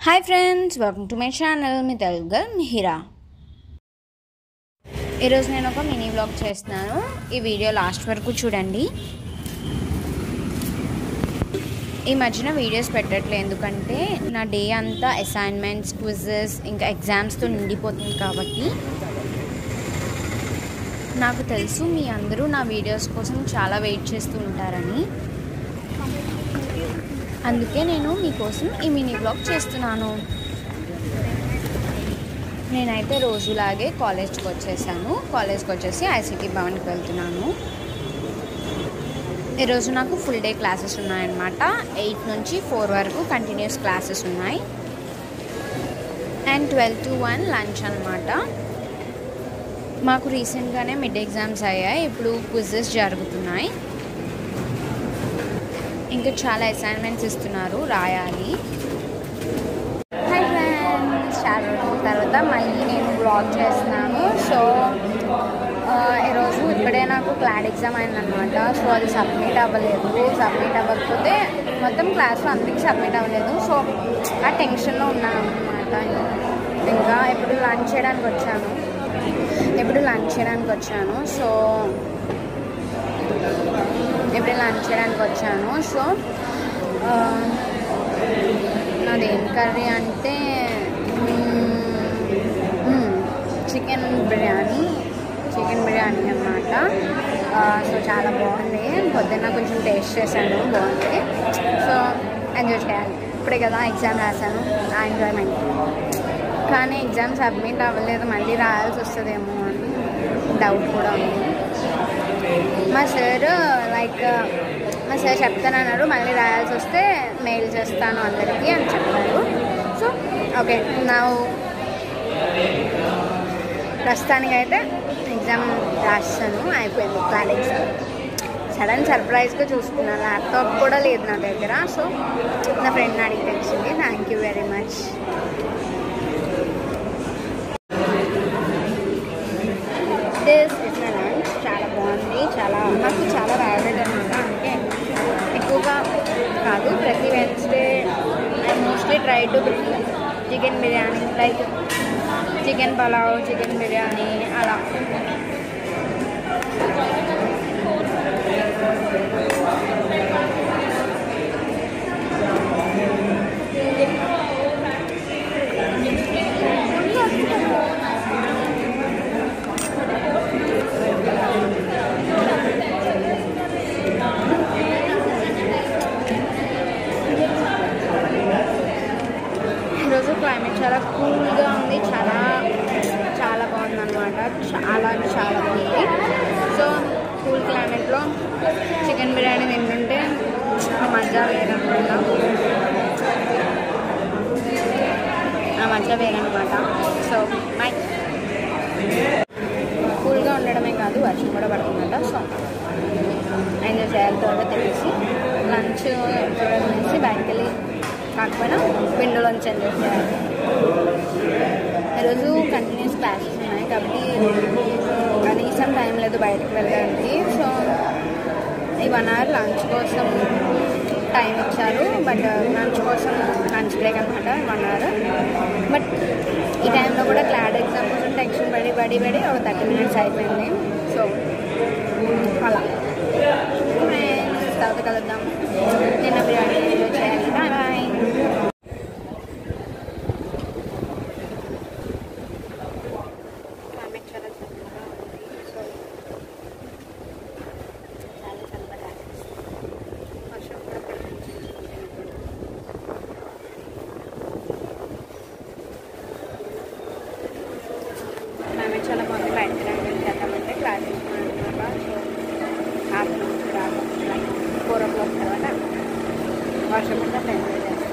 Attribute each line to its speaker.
Speaker 1: Hi friends, welcome to my channel. Me Telugu girl Mihira. ఈరోజు నేను ఒక మినీ వ్లాగ్ చేస్తున్నాను. ఈ వీడియో లాస్ట్ వరకు చూడండి. ఈ మధ్యన వీడియోస్ పెట్టట్లేదు ఎందుకంటే నా డే అంతా అసైన్మెంట్స్, క్విజెస్ ఇంకా ఎగ్జామ్స్తో నిండిపోతుంది. కాబట్టి నాకు తెలుసు మీ అందరూ నా వీడియోస్ కోసం చాలా వెయిట్ చేస్తూ ఉంటారని. అందుకే నేను మీకోసం ఈ మినీ వ్లాగ్ చేస్తున్నాను. నేనైతే రోజులాగే కాలేజ్కి వచ్చేసాను. కాలేజ్కి వచ్చేసి ఐసిటీ భవన్కి వెళ్తున్నాను. ఈరోజు నాకు ఫుల్ డే క్లాసెస్ ఉన్నాయన్నమాట. 8 నుంచి 4 వరకు కంటిన్యూస్ క్లాసెస్ ఉన్నాయి. అండ్ 12 to 1 లంచ్ అనమాట. మాకు రీసెంట్గానే మిడ్ ఎగ్జామ్స్ అయ్యాయి. ఇప్పుడు క్విజెస్ జరుగుతున్నాయి. ఇంకా చాలా అసైన్మెంట్స్ ఇస్తున్నారు, రాయాలి. హాయ్ ఫ్రెండ్స్, చాలా రోజుల తర్వాత మళ్ళీ నేను వ్లాగ్ చేస్తున్నాను. సో ఈరోజు ఇప్పుడే నాకు క్లాడ్ ఎగ్జామ్ అయిందనమాట. సో అది సబ్మిట్ అవ్వలేదు. సబ్మిట్ అవ్వకపోతే మొత్తం క్లాస్లో అందరికీ సబ్మిట్ అవ్వలేదు. సో ఆ టెన్షన్లో ఉన్నాను అనమాట. ఇంకా ఇప్పుడు లంచ్ చేయడానికి వచ్చాను. సో నాదేం కర్రీ అంటే చికెన్ బిర్యానీ అన్నమాట. సో చాలా బాగుంది. పొద్దున్న కొంచెం టేస్ట్ చేశాను, బాగుంది. సో ఎంజాయ్ చేయాలి. ఇప్పుడే కదా ఎగ్జామ్ రాశాను, ఆ ఎంజాయ్మెంట్. కానీ ఎగ్జామ్ సబ్మిట్ అవ్వలేదు, మళ్ళీ రాయాల్సి వస్తుందేమో అని డౌట్ కూడా ఉంది. మా సార్ చెప్తానన్నారు, మళ్ళీ రాయాల్సి వస్తే మెయిల్ చేస్తాను అందరికీ అని చెప్పారు. సో ఓకే, నా ప్రస్తుతానికైతే ఎగ్జామ్ రాస్తాను, అయిపోయింది క్లాడ్ ఎగ్జామ్. సడన్ సర్ప్రైజ్గా చూసుకున్నాను. ల్యాప్టాప్ కూడా లేదు నా దగ్గర. సో నా ఫ్రెండ్ని అడిగి తెలిసింది. Thank you very much. This is my lunch. చాలా బాగుంది. నాకు చాలా ఫేవరెట్ అనమాట. అందుకే ఎక్కువగా కాదు, ప్రతి Wednesday I mostly try to bring chicken biryani, like chicken pulao, chicken biryani అలా. ఈరోజు క్లైమేట్ చాలా కూల్గా ఉంది. చాలా బాగుంది అనమాట. చాలా బాగుంది. సో కూల్ క్లైమేట్లో చికెన్ బిర్యానీ తింటుంటే మజా వేరనమాట. So by. కూల్గా ఉండడమే కాదు, వర్షం కూడా పడుతుందట. సో ఎంజాయ్ చేయాలి. త్వరగా తెలిసి లంచ్ చూడనేసి బయటకు వెళ్ళి కాకపోయినా విండోలోంచి ఎంజాయ్ చేయాలి. ఈరోజు కంటిన్యూస్ క్లాసెస్ ఉన్నాయి కాబట్టి కనీసం టైం లేదు బయటకు వెళ్ళడానికి. సో ఈ 1 hour లంచ్ కోసం టైం ఇచ్చారు. బట్ లంచ్ బ్రేక్ అనమాట 1 hour. బట్ ఈ టైంలో కూడా క్లాడ్ ఎగ్జామ్ కోసం టెన్షన్ పడి ఒక 30 minutes అయిపోయింది. సో అలా తర్వాత కలుద్దాం. నిన్న బిర్యానీ చేయాలి. Bye bye. క్లైమేట్ చాలా చల్లగా ఉంది. సో చాలా చల్లగా వర్షం కూడా పడుతుంది. క్లైమేట్ చాలా బాగుంది. బయటకు చేద్దామంటే క్లాస్ అనమాట. సో ఆఫ్టర్నూన్ 4 o'clock తర్వాత వర్షం కూడా ఎంజాయ్ చేస్తాం.